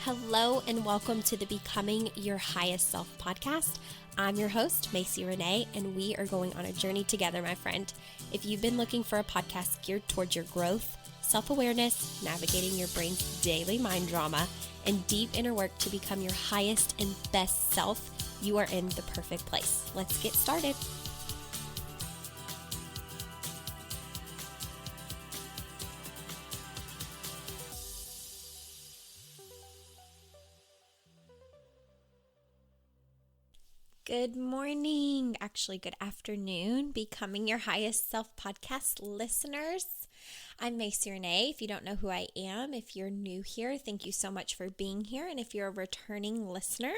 Hello and welcome to the Becoming Your Highest Self podcast. I'm your host, Macy Renee, and we are going on a journey together, my friend. If you've been looking for a podcast geared towards your growth, self-awareness, navigating your brain's daily mind drama, and deep inner work to become your highest and best self, you are in the perfect place. Let's get started. Good morning, actually good afternoon, Becoming Your Highest Self podcast listeners. I'm Macy Renee. If you don't know who I am, if you're new here, thank you so much for being here. And if you're a returning listener,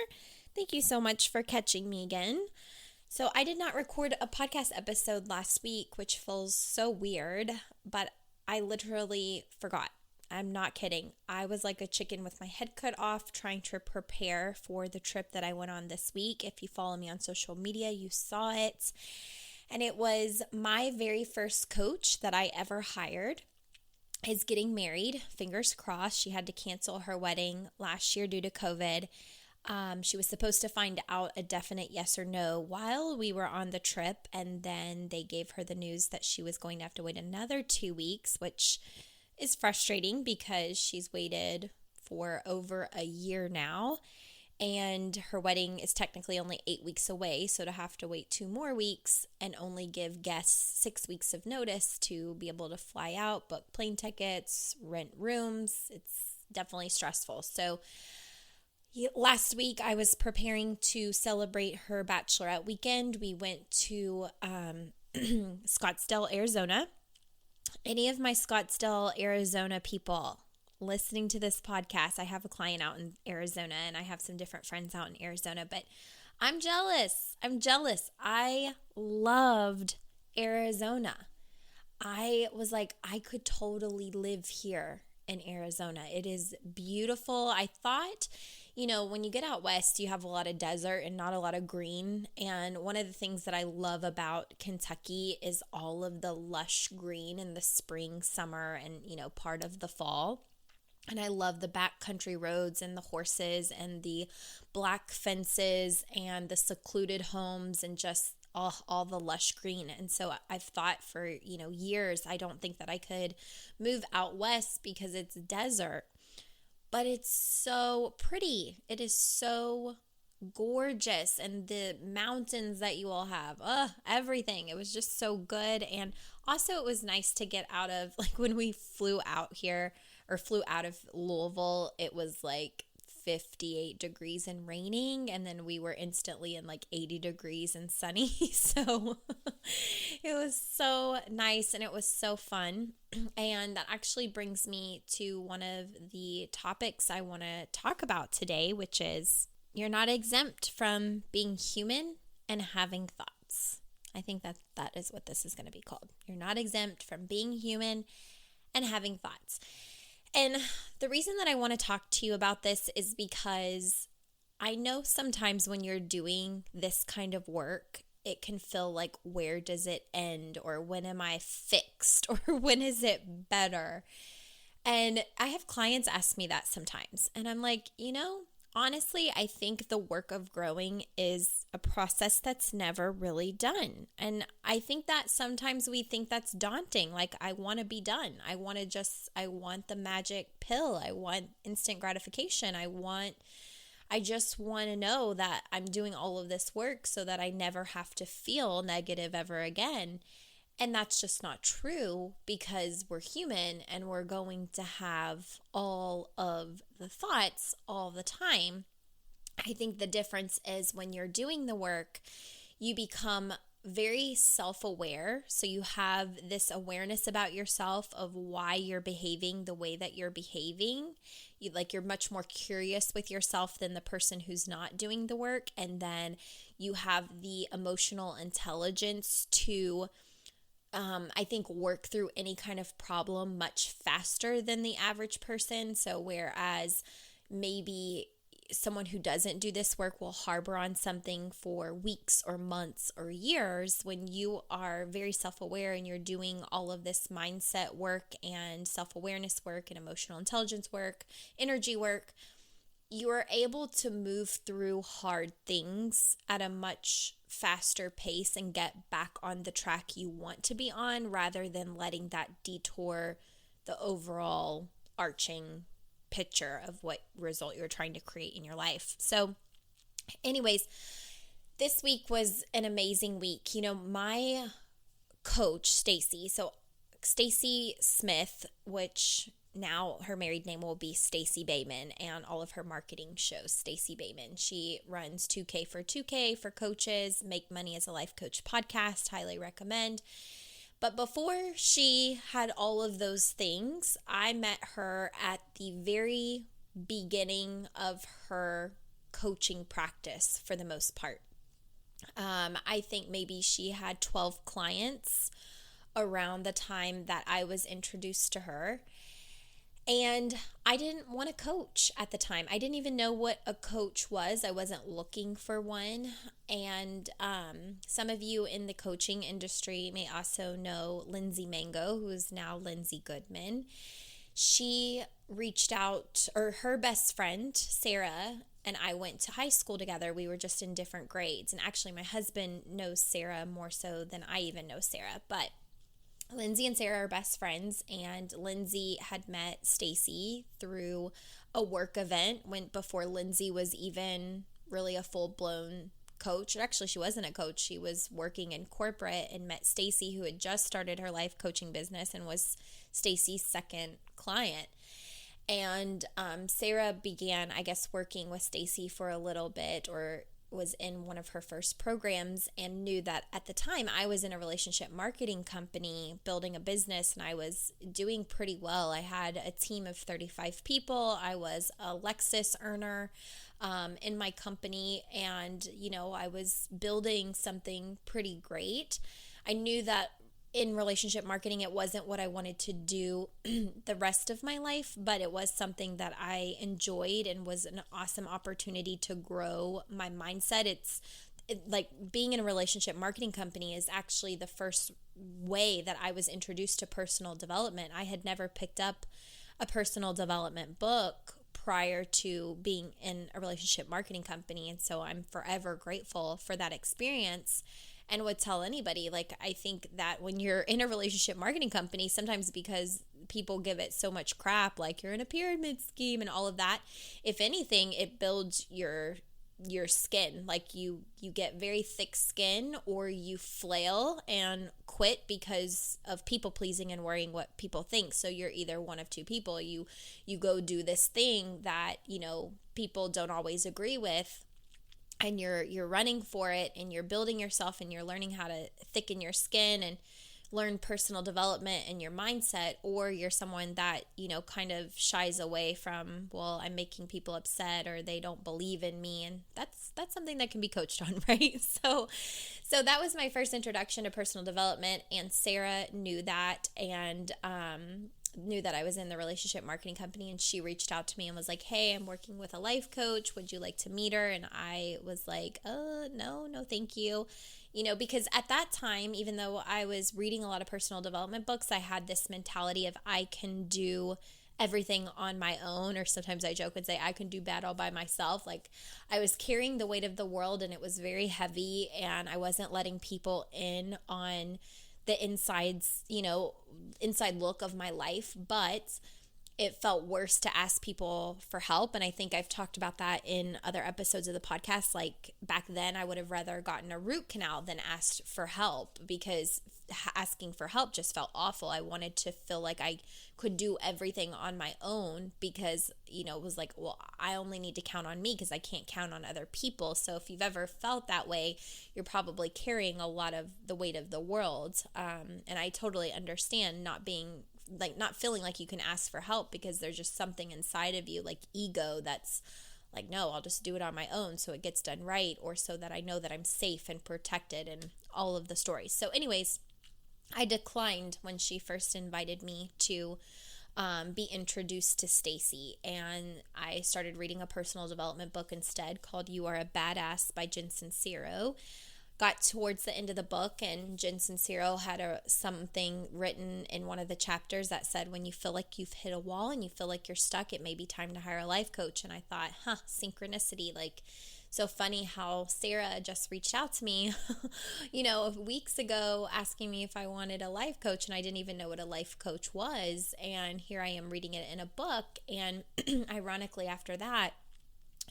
thank you so much for catching me again. So I did not record a podcast episode last week, which feels so weird, but I literally forgot. I'm not kidding. I was like a chicken with my head cut off trying to prepare for the trip that I went on this week. If you follow me on social media, you saw it. And it was my very first coach that I ever hired is getting married. Fingers crossed. She had to cancel her wedding last year due to COVID. She was supposed to find out a definite yes or no while we were on the trip. And then they gave her the news that she was going to have to wait another 2 weeks, which is frustrating because she's waited for over a year now and her wedding is technically only 8 weeks away. So to have to wait 2 more weeks and only give guests 6 weeks of notice to be able to fly out, book plane tickets, rent rooms, it's definitely stressful. So last week I was preparing to celebrate her bachelorette weekend. We went to Scottsdale, Arizona. Any of my Scottsdale, Arizona people listening to this podcast, I have a client out in Arizona and I have some different friends out in Arizona, but I'm jealous. I loved Arizona. I was like, I could totally live here in Arizona. It is beautiful. I thought, when you get out west, you have a lot of desert and not a lot of green. And one of the things that I love about Kentucky is all of the lush green in the spring, summer, and, part of the fall. And I love the backcountry roads and the horses and the black fences and the secluded homes and just all the lush green. And so I've thought for, years, I don't think that I could move out west because it's desert. But it's so pretty. It is so gorgeous. And the mountains that you all have, everything. It was just so good. And also it was nice to get out of, like when we flew out of Louisville, it was like 58 degrees and raining, and then we were instantly in like 80 degrees and sunny. So it was so nice and it was so fun. And that actually brings me to one of the topics I want to talk about today, which is you're not exempt from being human and having thoughts. I think that is what this is going to be called. You're not exempt from being human and having thoughts. And the reason that I want to talk to you about this is because I know sometimes when you're doing this kind of work, it can feel like, where does it end? Or when am I fixed? Or when is it better? And I have clients ask me that sometimes. And I'm like, honestly, I think the work of growing is a process that's never really done. And I think that sometimes we think that's daunting. Like, I want to be done. I want the magic pill. I want instant gratification. I just want to know that I'm doing all of this work so that I never have to feel negative ever again. And that's just not true because we're human and we're going to have all of the thoughts all the time. I think the difference is when you're doing the work, you become very self-aware. So you have this awareness about yourself of why you're behaving the way that you're behaving. You're much more curious with yourself than the person who's not doing the work. And then you have the emotional intelligence to I think work through any kind of problem much faster than the average person. So whereas maybe someone who doesn't do this work will harbor on something for weeks or months or years, when you are very self-aware and you're doing all of this mindset work and self-awareness work and emotional intelligence work, energy work, you're able to move through hard things at a much faster pace and get back on the track you want to be on, rather than letting that detour the overall arching picture of what result you're trying to create in your life. So anyways, this week was an amazing week. My coach, Stacy Smith, which now her married name will be Stacy Bayman, and all of her marketing shows Stacy Bayman. She runs 2K for 2K for coaches, Make Money as a Life Coach podcast, highly recommend. But before she had all of those things, I met her at the very beginning of her coaching practice for the most part. I think maybe she had 12 clients around the time that I was introduced to her. And I didn't want to coach at the time. I didn't even know what a coach was. I wasn't looking for one. And some of you in the coaching industry may also know Lindsay Mango, who is now Lindsay Goodman. She reached out, or her best friend, Sarah, and I went to high school together. We were just in different grades. And actually, my husband knows Sarah more so than I even know Sarah. But Lindsay and Sarah are best friends, and Lindsay had met Stacy through a work event before Lindsay was even really a full-blown coach. Actually, she wasn't a coach. She was working in corporate, and met Stacy, who had just started her life coaching business and was Stacy's second client. And Sarah began, I guess, working with Stacy for a little bit, or was in one of her first programs, and knew that at the time I was in a relationship marketing company building a business, and I was doing pretty well. I had a team of 35 people. I was a Lexus earner in my company, and I was building something pretty great. I knew that in relationship marketing, it wasn't what I wanted to do the rest of my life, but it was something that I enjoyed and was an awesome opportunity to grow my mindset. Like being in a relationship marketing company is actually the first way that I was introduced to personal development. I had never picked up a personal development book prior to being in a relationship marketing company, and so I'm forever grateful for that experience. And would tell anybody, I think that when you're in a relationship marketing company, sometimes because people give it so much crap, like you're in a pyramid scheme and all of that, if anything, it builds your skin. Like you get very thick skin, or you flail and quit because of people pleasing and worrying what people think. So you're either one of two people. You go do this thing that, people don't always agree with, and you're running for it, and you're building yourself, and you're learning how to thicken your skin and learn personal development and your mindset. Or you're someone that, kind of shies away from, well, I'm making people upset, or they don't believe in me. And that's something that can be coached on, right? So that was my first introduction to personal development, and Sarah knew that, and knew that I was in the relationship marketing company, and she reached out to me and was like, hey, I'm working with a life coach. Would you like to meet her? And I was like, no, thank you. Because at that time, even though I was reading a lot of personal development books, I had this mentality of I can do everything on my own, or sometimes I joke and say I can do bad all by myself. Like I was carrying the weight of the world, and it was very heavy, and I wasn't letting people in on the inside look of my life, but it felt worse to ask people for help. And I think I've talked about that in other episodes of the podcast. Like back then, I would have rather gotten a root canal than asked for help, because asking for help just felt awful. I wanted to feel like I could do everything on my own, because, it was like, well, I only need to count on me because I can't count on other people. So if you've ever felt that way, you're probably carrying a lot of the weight of the world. And I totally understand not feeling like you can ask for help, because there's just something inside of you, like ego, that's like, no, I'll just do it on my own so it gets done right, or so that I know that I'm safe and protected, and all of the stories. So anyways, I declined when she first invited me to be introduced to Stacy, and I started reading a personal development book instead called You Are a Badass by Jen Sincero. got towards the end of the book, and Jen Sincero had something written in one of the chapters that said, when you feel like you've hit a wall and you feel like you're stuck, it may be time to hire a life coach. And I thought, synchronicity. Like, so funny how Sarah just reached out to me, weeks ago, asking me if I wanted a life coach, and I didn't even know what a life coach was. And here I am reading it in a book. And ironically, after that,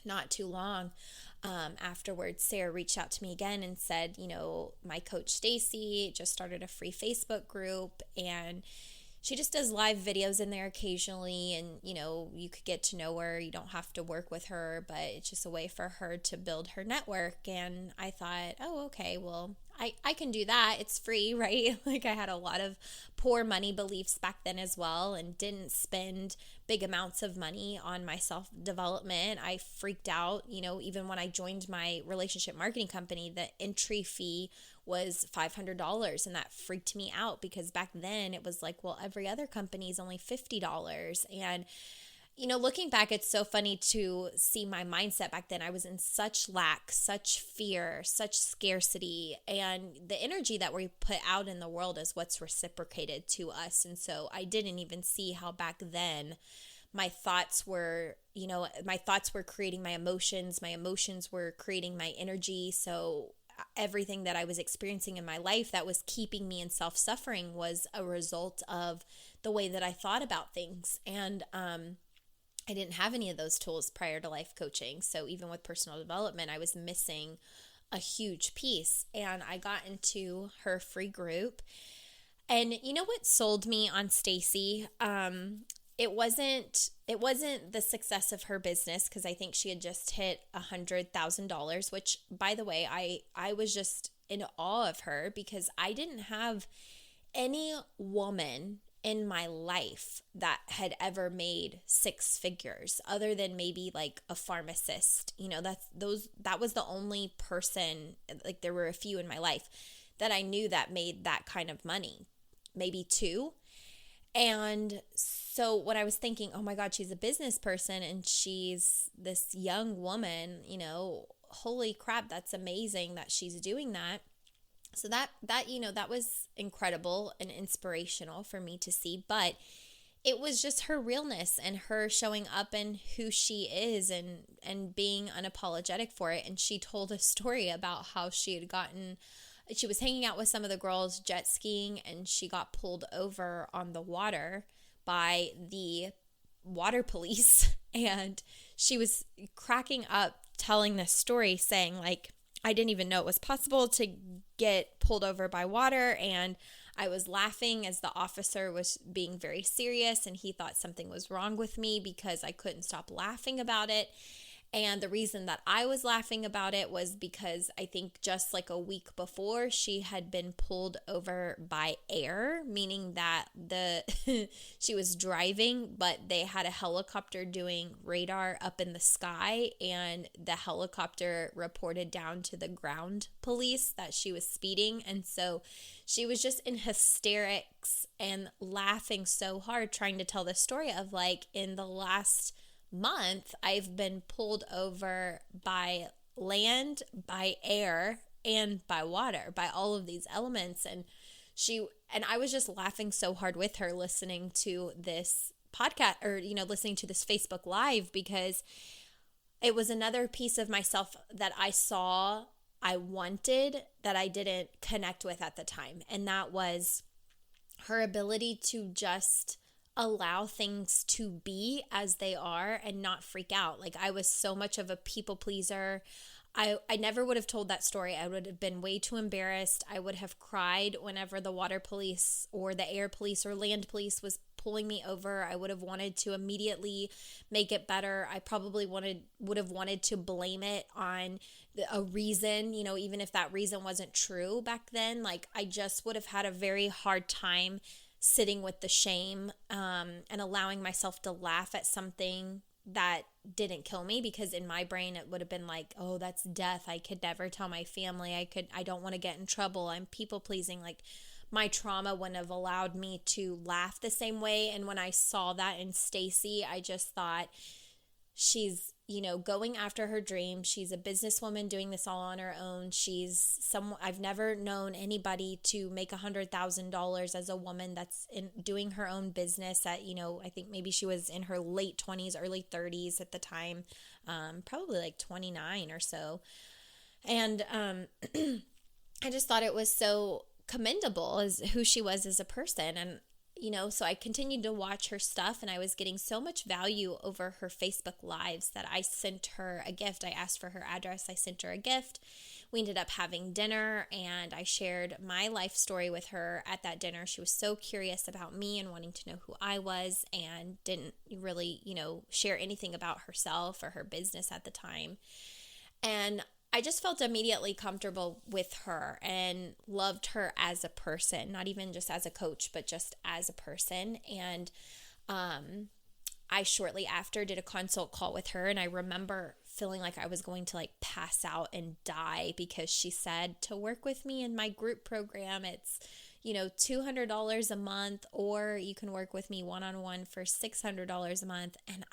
not too long afterwards, Sarah reached out to me again and said, my coach Stacy just started a free Facebook group, and she just does live videos in there occasionally, and you could get to know her. You don't have to work with her, but it's just a way for her to build her network. And I thought, oh, okay, well, I can do that. It's free, right? Like, I had a lot of poor money beliefs back then as well, and didn't spend big amounts of money on my self-development. I freaked out, even when I joined my relationship marketing company, the entry fee was $500, and that freaked me out because back then it was like, well, every other company is only $50. And looking back, it's so funny to see my mindset back then. I was in such lack, such fear, such scarcity, and the energy that we put out in the world is what's reciprocated to us. And so I didn't even see how back then my thoughts were creating my emotions were creating my energy. So everything that I was experiencing in my life that was keeping me in self-suffering was a result of the way that I thought about things. And I didn't have any of those tools prior to life coaching. So even with personal development, I was missing a huge piece. And I got into her free group. And you know what sold me on Stacy? It wasn't the success of her business, because I think she had just hit $100,000, which, by the way, I was just in awe of her, because I didn't have any woman in my life that had ever made six figures, other than maybe like a pharmacist. That was the only person. Like, there were a few in my life that I knew that made that kind of money, maybe two. And so when I was thinking, oh my God, she's a business person and she's this young woman, holy crap, that's amazing that she's doing that. So that was incredible and inspirational for me to see. But it was just her realness and her showing up and who she is, and being unapologetic for it. And she told a story about how she was hanging out with some of the girls jet skiing, and she got pulled over on the water by the water police. And she was cracking up telling this story, saying, like, I didn't even know it was possible to get pulled over by water. And I was laughing as the officer was being very serious, and he thought something was wrong with me because I couldn't stop laughing about it. And the reason that I was laughing about it was because I think just like a week before, she had been pulled over by air, meaning that she was driving, but they had a helicopter doing radar up in the sky, and the helicopter reported down to the ground police that she was speeding. And so she was just in hysterics and laughing so hard, trying to tell the story of, like, in the last month, I've been pulled over by land, by air, and by water, by all of these elements. And I was just laughing so hard with her, listening to this podcast, or listening to this Facebook Live, because it was another piece of myself that I saw I wanted that I didn't connect with at the time. And that was her ability to just allow things to be as they are and not freak out. Like, I was so much of a people pleaser. I never would have told that story. I would have been way too embarrassed. I would have cried whenever the water police or the air police or land police was pulling me over. I would have wanted to immediately make it better. I probably would have wanted to blame it on a reason, even if that reason wasn't true back then. Like, I just would have had a very hard time sitting with the shame and allowing myself to laugh at something that didn't kill me, because in my brain it would have been like, oh, that's death. I could never tell my family. I don't want to get in trouble. I'm people pleasing. Like, my trauma wouldn't have allowed me to laugh the same way. And when I saw that in Stacy, I just thought, she's going after her dream. She's a businesswoman doing this all on her own. I've never known anybody to make $100,000 as a woman that's doing her own business at, I think maybe she was in her late 20s, early 30s at the time, probably like 29 or so. And I just thought it was so commendable as who she was as a person. And so I continued to watch her stuff, and I was getting so much value over her Facebook Lives that I sent her a gift. I asked for her address. I sent her a gift. We ended up having dinner, and I shared my life story with her at that dinner. She was so curious about me and wanting to know who I was, and didn't really, share anything about herself or her business at the time. And I just felt immediately comfortable with her and loved her as a person, not even just as a coach, but just as a person. And I shortly after did a consult call with her, and I remember feeling like I was going to pass out and die, because she said, to work with me in my group program, it's $200 a month, or you can work with me one-on-one for $600 a month. And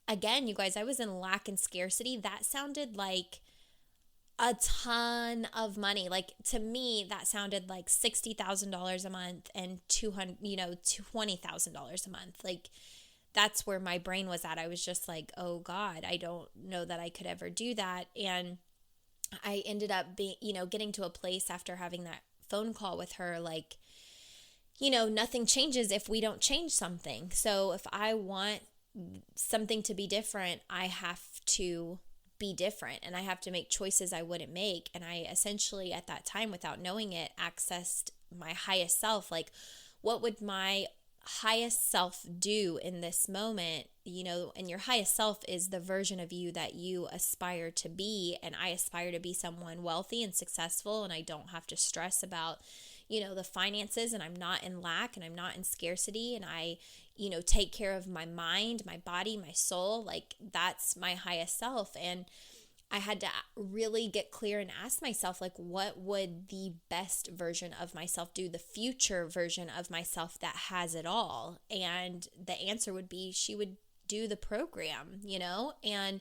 again, you guys, I was in lack and scarcity. That sounded like a ton of money. To me, that sounded like $60,000 a month and $20,000 a month. That's where my brain was at. I was just like, oh God, I don't know that I could ever do that. And I ended up getting to a place after having that phone call with her, nothing changes if we don't change something. So if I want something to be different, I have to be different, and I have to make choices I wouldn't make. And I essentially at that time, without knowing it, accessed my highest self. What would my highest self do in this moment? And your highest self is the version of you that you aspire to be. And I aspire to be someone wealthy and successful, and I don't have to stress about the finances, and I'm not in lack, and I'm not in scarcity, and I take care of my mind, my body, my soul. That's my highest self. And I had to really get clear and ask myself, what would the best version of myself do, the future version of myself that has it all? And the answer would be she would do the program, and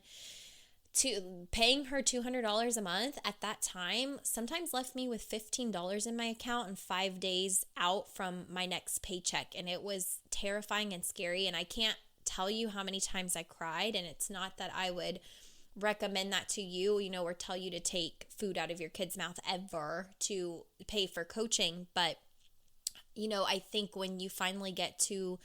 paying her $200 a month at that time sometimes left me with $15 in my account and 5 days out from my next paycheck. And it was terrifying and scary. And I can't tell you how many times I cried. And it's not that I would recommend that to you, or tell you to take food out of your kid's mouth ever to pay for coaching. But, I think when you finally get to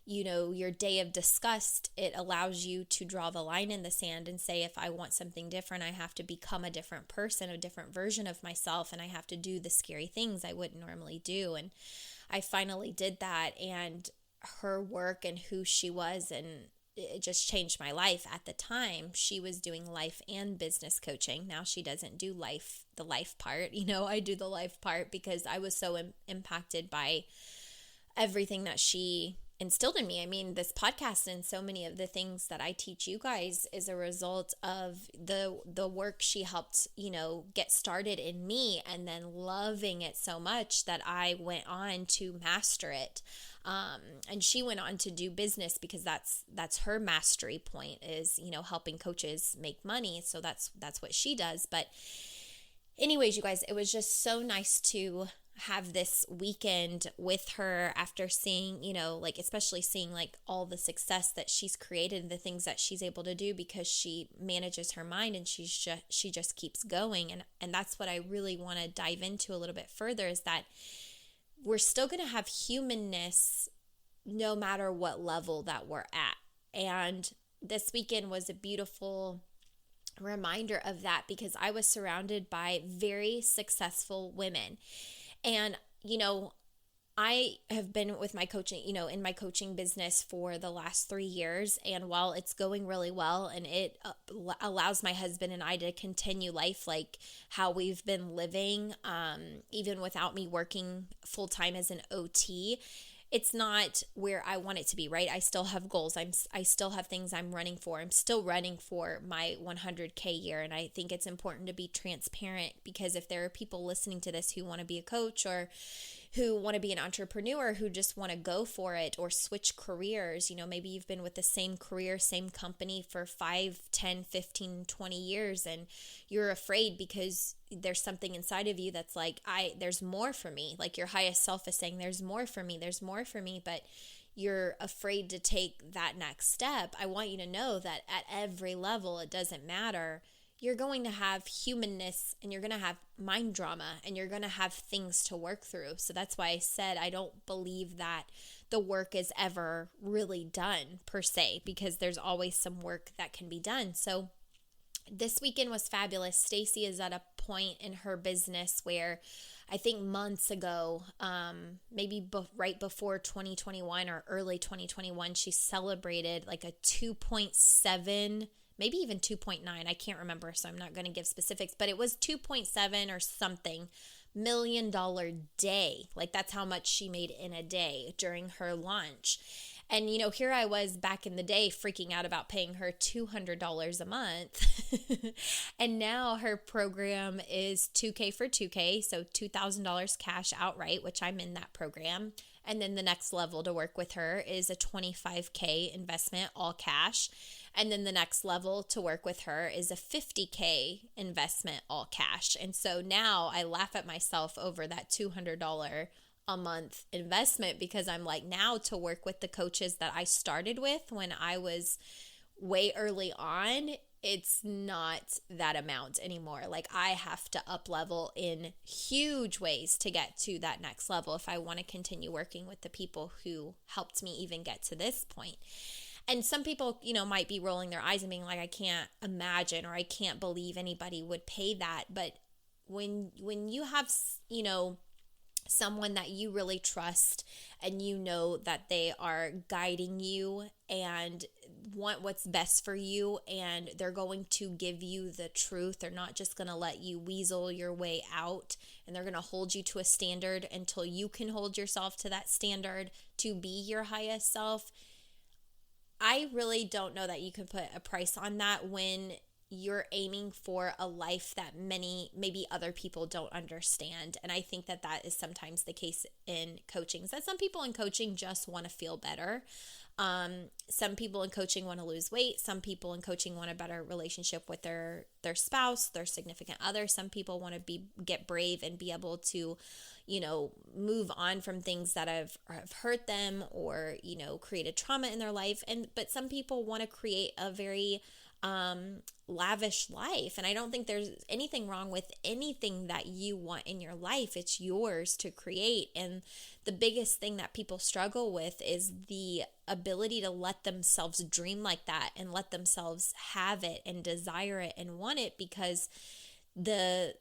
your day of disgust, it allows you to draw the line in the sand and say, if I want something different, I have to become a different person, a different version of myself, and I have to do the scary things I wouldn't normally do. And I finally did that, and her work and who she was, and it just changed my life. At the time, she was doing life and business coaching. Now she doesn't do the life part. I do the life part because I was so impacted by everything that she instilled in me. I mean, this podcast and so many of the things that I teach you guys is a result of the work she helped, get started in me, and then loving it so much that I went on to master it. And she went on to do business because that's her mastery point is, helping coaches make money. So that's what she does. But anyways, you guys, it was just so nice to have this weekend with her after seeing, especially seeing all the success that she's created and the things that she's able to do because she manages her mind and she just keeps going. And that's what I really want to dive into a little bit further, is that we're still going to have humanness no matter what level that we're at. And this weekend was a beautiful reminder of that because I was surrounded by very successful women. And, I have been with my coaching, in my coaching business for the last 3 years. And while it's going really well and it allows my husband and I to continue life like how we've been living, even without me working full time as an OT, it's not where I want it to be, right? I still have goals. I still have things I'm running for. I'm still running for my 100K year. And I think it's important to be transparent because if there are people listening to this who want to be a coach or who want to be an entrepreneur, who just want to go for it or switch careers. Maybe you've been with the same career, same company for 5, 10, 15, 20 years, and you're afraid because there's something inside of you that's like, there's more for me. Like your highest self is saying, there's more for me, but you're afraid to take that next step. I want you to know that at every level, it doesn't matter. You're going to have humanness, and you're going to have mind drama, and you're going to have things to work through. So that's why I said I don't believe that the work is ever really done per se, because there's always some work that can be done. So this weekend was fabulous. Stacy is at a point in her business where I think months ago, maybe right before 2021 or early 2021, she celebrated like a 2.7, maybe even 2.9. I can't remember, so I'm not going to give specifics, but it was 2.7 or something $1 million day. Like that's how much she made in a day during her launch. And, here I was back in the day freaking out about paying her $200 a month. And now her program is $2K for $2K, so $2,000 cash outright, which I'm in that program. And then the next level to work with her is a $25K investment, all cash. And then the next level to work with her is a $50K investment, all cash. And so now I laugh at myself over that $200 a month investment, because I'm like, now to work with the coaches that I started with when I was way early on, it's not that amount anymore. Like I have to up level in huge ways to get to that next level if I want to continue working with the people who helped me even get to this point. And some people, might be rolling their eyes and being like, I can't imagine, or I can't believe anybody would pay that. But when you have, someone that you really trust, and that they are guiding you and want what's best for you, and they're going to give you the truth. They're not just going to let you weasel your way out, and they're going to hold you to a standard until you can hold yourself to that standard to be your highest self. I really don't know that you can put a price on that when you're aiming for a life that maybe other people don't understand. And I think that is sometimes the case in coaching, that some people in coaching just want to feel better. Some people in coaching want to lose weight. Some people in coaching want a better relationship with their spouse, their significant other. Some people want to get brave and be able to, move on from things that have hurt them, or, created trauma in their life. But some people want to create a very lavish life. And I don't think there's anything wrong with anything that you want in your life. It's yours to create. And the biggest thing that people struggle with is the ability to let themselves dream like that, and let themselves have it and desire it and want it, because the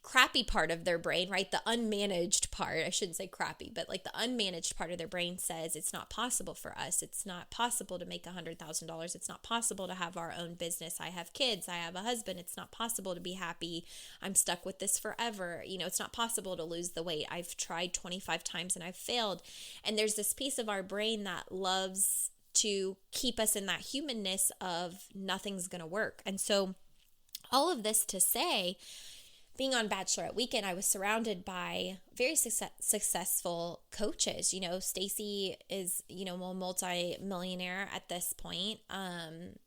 crappy part of their brain, right? The unmanaged part, I shouldn't say crappy, but like the unmanaged part of their brain says it's not possible for us. It's not possible to make $100,000. It's not possible to have our own business. I have kids. I have a husband. It's not possible to be happy. I'm stuck with this forever. It's not possible to lose the weight. I've tried 25 times and I've failed. And there's this piece of our brain that loves to keep us in that humanness of nothing's going to work. And so all of this to say, being on Bachelorette Weekend, I was surrounded by very successful coaches. Stacy is, a multi-millionaire at this point, and,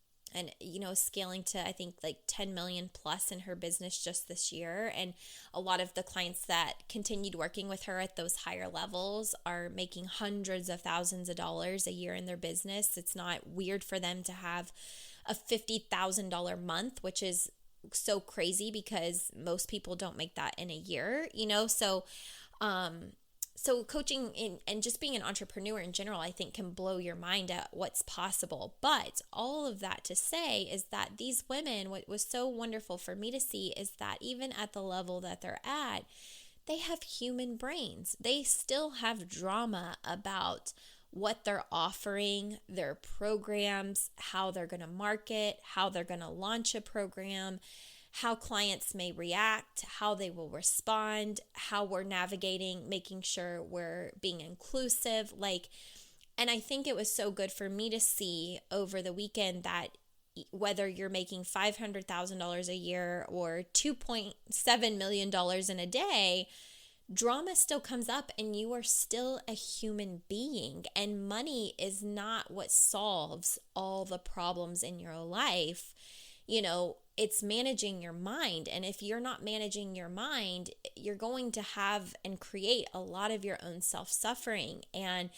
scaling to, I think, like 10 million plus in her business just this year. And a lot of the clients that continued working with her at those higher levels are making hundreds of thousands of dollars a year in their business. It's not weird for them to have a $50,000 month, which is so crazy because most people don't make that in a year, so coaching and just being an entrepreneur in general, I think, can blow your mind at what's possible. But all of that to say is that these women, what was so wonderful for me to see is that even at the level that they're at, they have human brains. They still have drama about what they're offering, their programs, how they're going to market, how they're going to launch a program, how clients may react, how they will respond, how we're navigating, making sure we're being inclusive. And I think it was so good for me to see over the weekend that whether you're making $500,000 a year or $2.7 million in a day, drama still comes up and you are still a human being, and money is not what solves all the problems in your life. It's managing your mind. And if you're not managing your mind, you're going to have and create a lot of your own self-suffering. And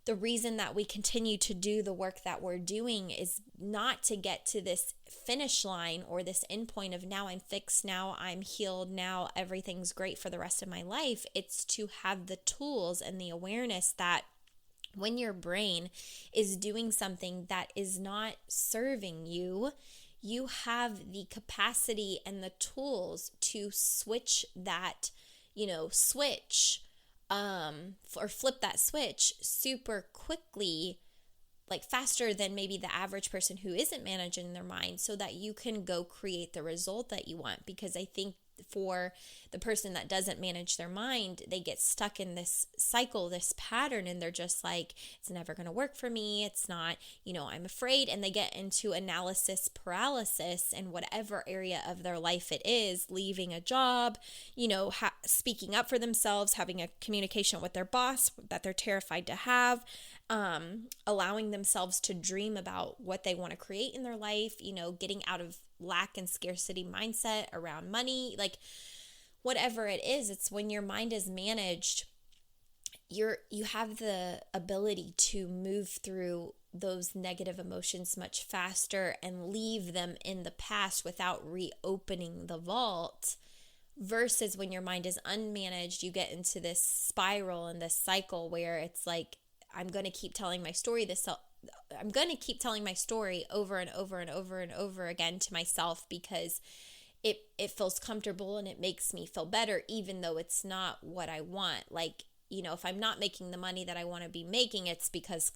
the reason that we continue to do the work that we're doing is not to get to this finish line or this end point of now I'm fixed, now I'm healed, now everything's great for the rest of my life. It's to have the tools and the awareness that when your brain is doing something that is not serving you, you have the capacity and the tools to switch that, switch or flip that switch super quickly, like faster than maybe the average person who isn't managing their mind, so that you can go create the result that you want. Because I think for the person that doesn't manage their mind, they get stuck in this cycle, this pattern, and they're just like, it's never going to work for me. It's not, I'm afraid. And they get into analysis paralysis in whatever area of their life it is, leaving a job, speaking up for themselves, having a communication with their boss that they're terrified to have, allowing themselves to dream about what they want to create in their life, getting out of lack and scarcity mindset around money, like whatever it is. It's when your mind is managed, you have the ability to move through those negative emotions much faster and leave them in the past without reopening the vault. Versus when your mind is unmanaged, you get into this spiral and this cycle where it's like, I'm going to keep telling my story over and over and over and over again to myself, because it feels comfortable and it makes me feel better, even though it's not what I want. Like, if I'm not making the money that I want to be making, it's because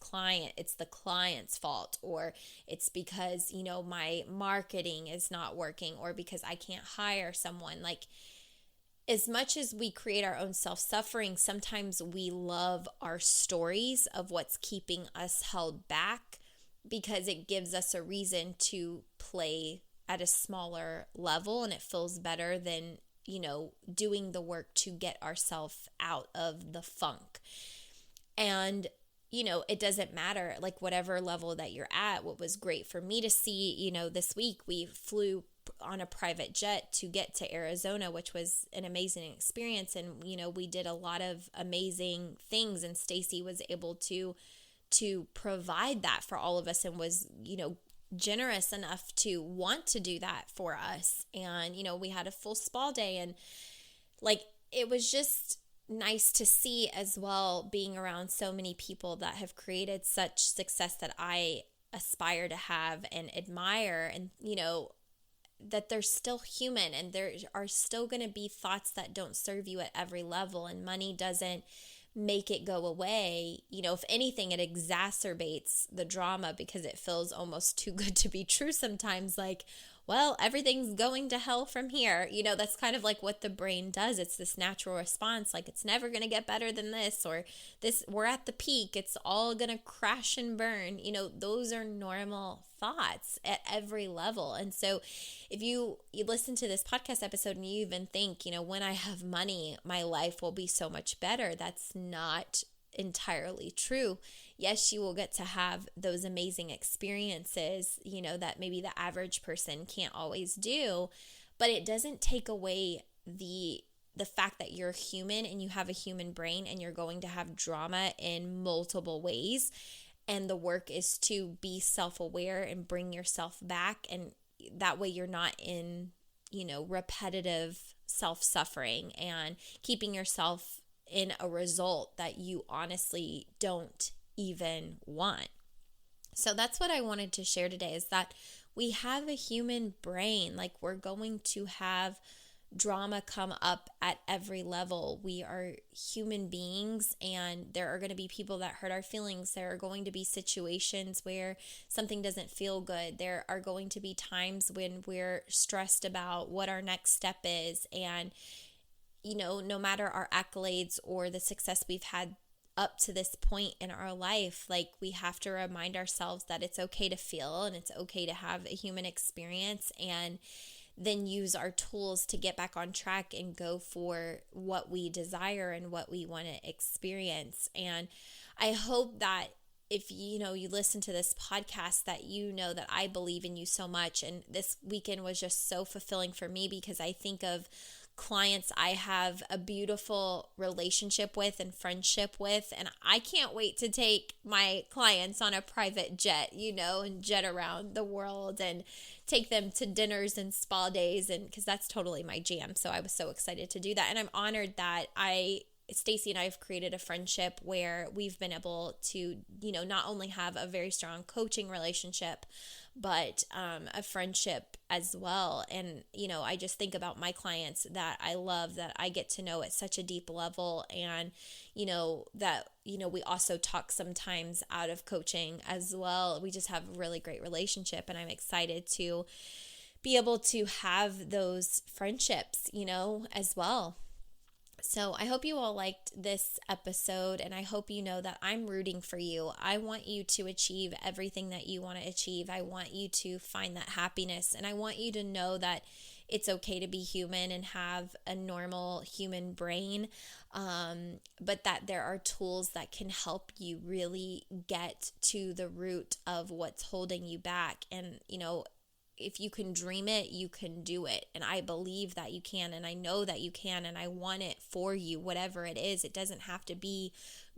it's the client's fault, or it's because, my marketing is not working, or because I can't hire someone. Like, as much as we create our own self-suffering, sometimes we love our stories of what's keeping us held back, because it gives us a reason to play at a smaller level, and it feels better than, doing the work to get ourselves out of the funk. And it doesn't matter, like, whatever level that you're at. What was great for me to see, this week we flew on a private jet to get to Arizona, which was an amazing experience. And, we did a lot of amazing things, and Stacy was able to provide that for all of us, and was, generous enough to want to do that for us. And, we had a full spa day, and like, it was just nice to see as well, being around so many people that have created such success that I aspire to have and admire. And, that they're still human, and there are still going to be thoughts that don't serve you at every level, and money doesn't make it go away. If anything, it exacerbates the drama, because it feels almost too good to be true sometimes. Like, well, everything's going to hell from here. That's kind of like what the brain does. It's this natural response, like, it's never going to get better than this, or this, we're at the peak, it's all going to crash and burn. Those are normal thoughts at every level. And so if you listen to this podcast episode and you even think, when I have money, my life will be so much better, that's not entirely true. Yes, you will get to have those amazing experiences, that maybe the average person can't always do, but it doesn't take away the fact that you're human and you have a human brain, and you're going to have drama in multiple ways. And the work is to be self-aware and bring yourself back, and that way you're not in, repetitive self-suffering and keeping yourself in a result that you honestly don't even want. So that's what I wanted to share today, is that we have a human brain. Like, we're going to have drama come up at every level. We are human beings, and there are going to be people that hurt our feelings. There are going to be situations where something doesn't feel good. There are going to be times when we're stressed about what our next step is. And, no matter our accolades or the success we've had up to this point in our life, like, we have to remind ourselves that it's okay to feel, and it's okay to have a human experience, and then use our tools to get back on track and go for what we desire and what we want to experience. And I hope that if you listen to this podcast, that that I believe in you so much. And this weekend was just so fulfilling for me, because I think of clients I have a beautiful relationship with and friendship with, and I can't wait to take my clients on a private jet, and jet around the world and take them to dinners and spa days, and because that's totally my jam. So I was so excited to do that, and I'm honored that Stacy and I have created a friendship where we've been able to, not only have a very strong coaching relationship, but a friendship as well. And, I just think about my clients that I love, that I get to know at such a deep level. And, that, we also talk sometimes out of coaching as well. We just have a really great relationship, and I'm excited to be able to have those friendships, as well. So I hope you all liked this episode, and I hope you know that I'm rooting for you. I want you to achieve everything that you want to achieve. I want you to find that happiness, and I want you to know that it's okay to be human and have a normal human brain, but that there are tools that can help you really get to the root of what's holding you back. And, if you can dream it, you can do it. And I believe that you can, and I know that you can, and I want it for you, whatever it is. It doesn't have to be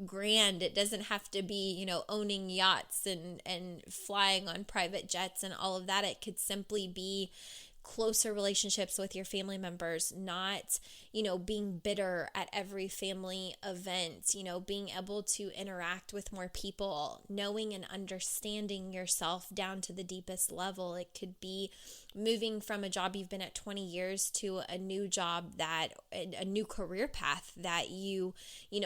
grand. It doesn't have to be, owning yachts and flying on private jets and all of that. It could simply be closer relationships with your family members, not, being bitter at every family event, being able to interact with more people, knowing and understanding yourself down to the deepest level. It could be moving from a job you've been at 20 years to a new job, a new career path that you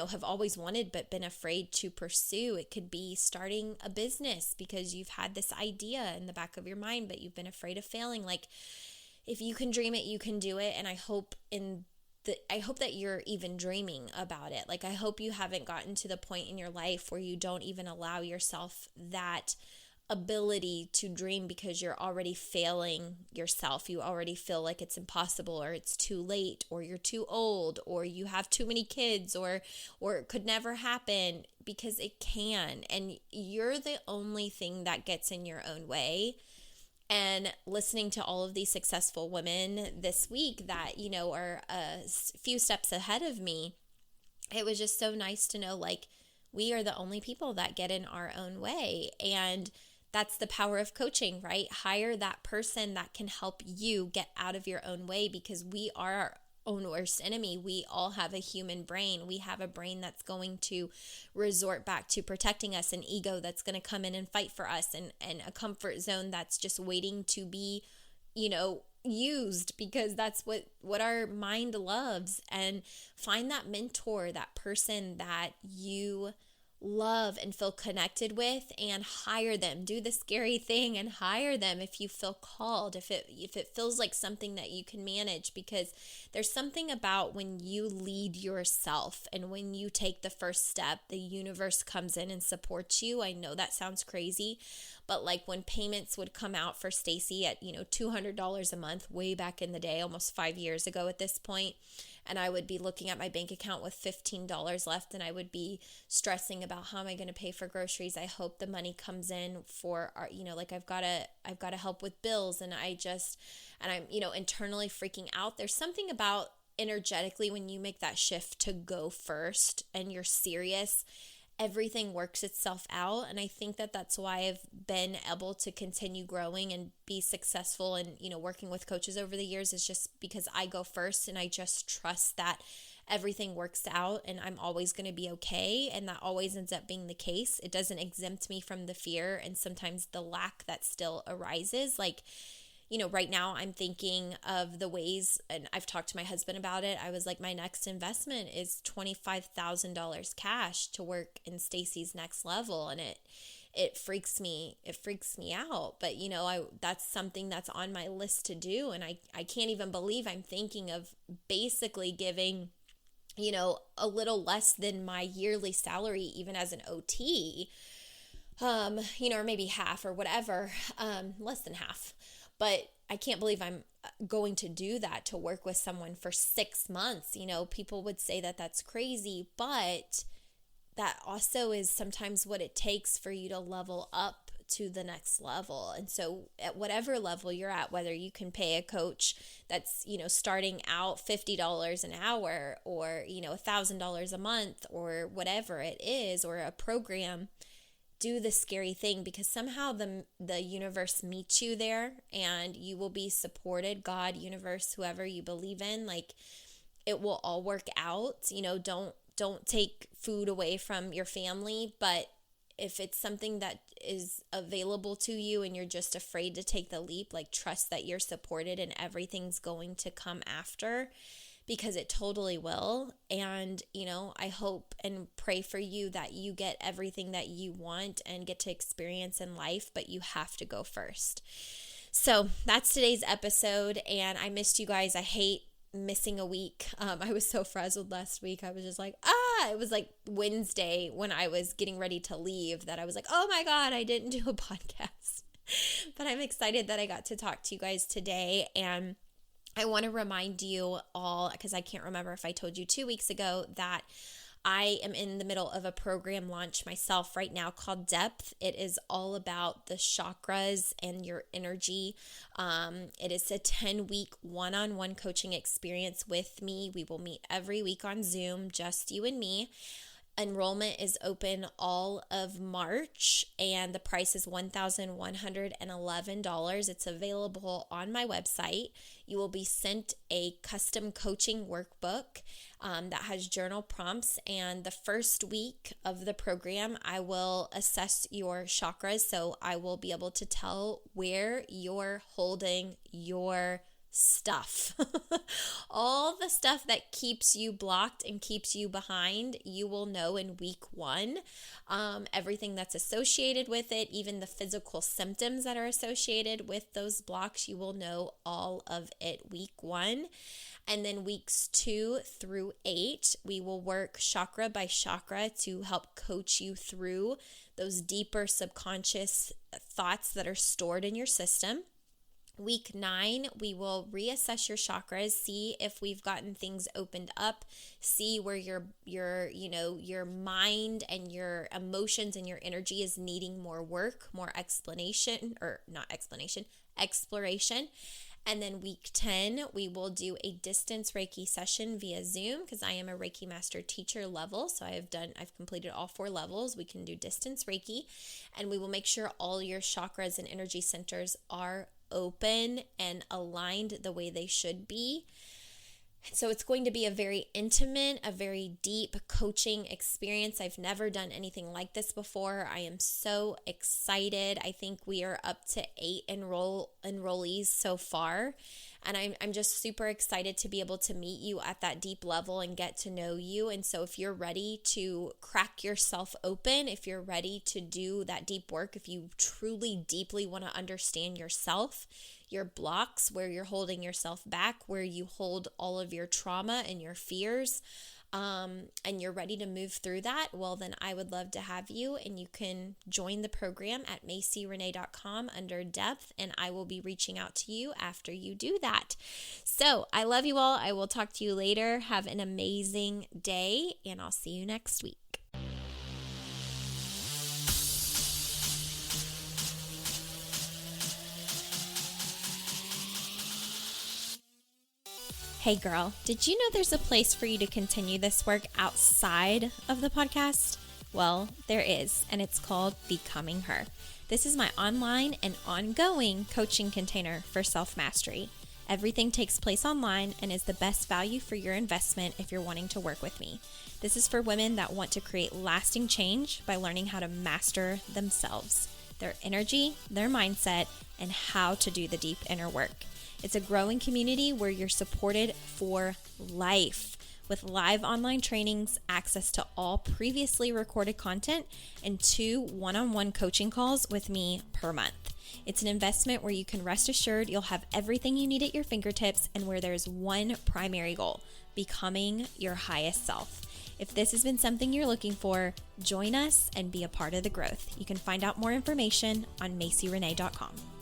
have always wanted but been afraid to pursue. It could be starting a business because you've had this idea in the back of your mind, but you've been afraid of failing. Like, if you can dream it, you can do it. And I hope that you're even dreaming about it. Like, I hope you haven't gotten to the point in your life where you don't even allow yourself that ability to dream because you're already failing yourself. You already feel like it's impossible, or it's too late, or you're too old, or you have too many kids, or it could never happen, because it can. And you're the only thing that gets in your own way. And listening to all of these successful women this week that, are a few steps ahead of me, it was just so nice to know, like, we are the only people that get in our own way. And that's the power of coaching, right? Hire that person that can help you get out of your own way, because we are our own worst enemy. We all have a human brain. We have a brain that's going to resort back to protecting us, an ego that's going to come in and fight for us, and a comfort zone that's just waiting to be, used, because that's what our mind loves. And find that mentor, that person that you love and feel connected with, and hire them. Do the scary thing and hire them if you feel called, if it feels like something that you can manage, because there's something about when you lead yourself and when you take the first step, the universe comes in and supports you. I know that sounds crazy, but like when payments would come out for Stacy at, $200 a month way back in the day, almost 5 years ago at this point, and I would be looking at my bank account with $15 left, and I would be stressing about, how am I going to pay for groceries? I hope the money comes in for our, like I've got to help with bills, and I'm, internally freaking out. There's something about energetically when you make that shift to go first and you're serious, everything works itself out. And I think that that's why I've been able to continue growing and be successful and, working with coaches over the years, is just because I go first, and I just trust that everything works out and I'm always going to be okay. And that always ends up being the case. It doesn't exempt me from the fear and sometimes the lack that still arises. Like, right now I'm thinking of the ways, and I've talked to my husband about it. I was like, my next investment is $25,000 cash to work in Stacy's next level. And it freaks me out. But, that's something that's on my list to do. And I can't even believe I'm thinking of basically giving, a little less than my yearly salary, even as an OT, or maybe half or whatever, less than half. But I can't believe I'm going to do that, to work with someone for 6 months. People would say that that's crazy, but that also is sometimes what it takes for you to level up to the next level. And so at whatever level you're at, whether you can pay a coach that's, starting out $50 an hour, or, $1,000 a month, or whatever it is, or a program, do the scary thing, because somehow the universe meets you there and you will be supported. God, universe, whoever you believe in, like, it will all work out. Don't take food away from your family, but if it's something that is available to you and you're just afraid to take the leap, like, trust that you're supported and everything's going to come after, because it totally will. And, I hope and pray for you that you get everything that you want and get to experience in life, but you have to go first. So that's today's episode, and I missed you guys. I hate missing a week. I was so frazzled last week. I was just like, it was like Wednesday when I was getting ready to leave that I was like, oh my God, I didn't do a podcast. But I'm excited that I got to talk to you guys today. And I want to remind you all, because I can't remember if I told you 2 weeks ago, that I am in the middle of a program launch myself right now called Depth. It is all about the chakras and your energy. It is a 10-week one-on-one coaching experience with me. We will meet every week on Zoom, just you and me. Enrollment is open all of March, and the price is $1,111. It's available on my website. You will be sent a custom coaching workbook that has journal prompts, and the first week of the program, I will assess your chakras, so I will be able to tell where you're holding your stuff. All the stuff that keeps you blocked and keeps you behind, you will know in week 1. Everything that's associated with it, even the physical symptoms that are associated with those blocks, you will know all of it week 1. And then weeks 2 through 8, we will work chakra by chakra to help coach you through those deeper subconscious thoughts that are stored in your system. Week 9, we will reassess your chakras, see if we've gotten things opened up, see where your mind and your emotions and your energy is needing more work, more exploration. And then week 10, we will do a distance Reiki session via Zoom, because I am a Reiki Master Teacher level. So I've completed all 4 levels. We can do distance Reiki, and we will make sure all your chakras and energy centers are open and aligned the way they should be. So it's going to be a very intimate, a very deep coaching experience. I've never done anything like this before. I am so excited. I think we are up to 8 enrollees so far. And I'm just super excited to be able to meet you at that deep level and get to know you. And so if you're ready to crack yourself open, if you're ready to do that deep work, if you truly deeply want to understand yourself, your blocks, where you're holding yourself back, where you hold all of your trauma and your fears, and you're ready to move through that, well, then I would love to have you, and you can join the program at MacyRenee.com under Depth, and I will be reaching out to you after you do that. So I love you all. I will talk to you later. Have an amazing day, and I'll see you next week. Hey girl, did you know there's a place for you to continue this work outside of the podcast? Well, there is, and it's called Becoming Her. This is my online and ongoing coaching container for self-mastery. Everything takes place online and is the best value for your investment if you're wanting to work with me. This is for women that want to create lasting change by learning how to master themselves, their energy, their mindset, and how to do the deep inner work. It's a growing community where you're supported for life with live online trainings, access to all previously recorded content, and 2 one-on-one coaching calls with me per month. It's an investment where you can rest assured you'll have everything you need at your fingertips, and where there's one primary goal: becoming your highest self. If this has been something you're looking for, join us and be a part of the growth. You can find out more information on MacyRenee.com.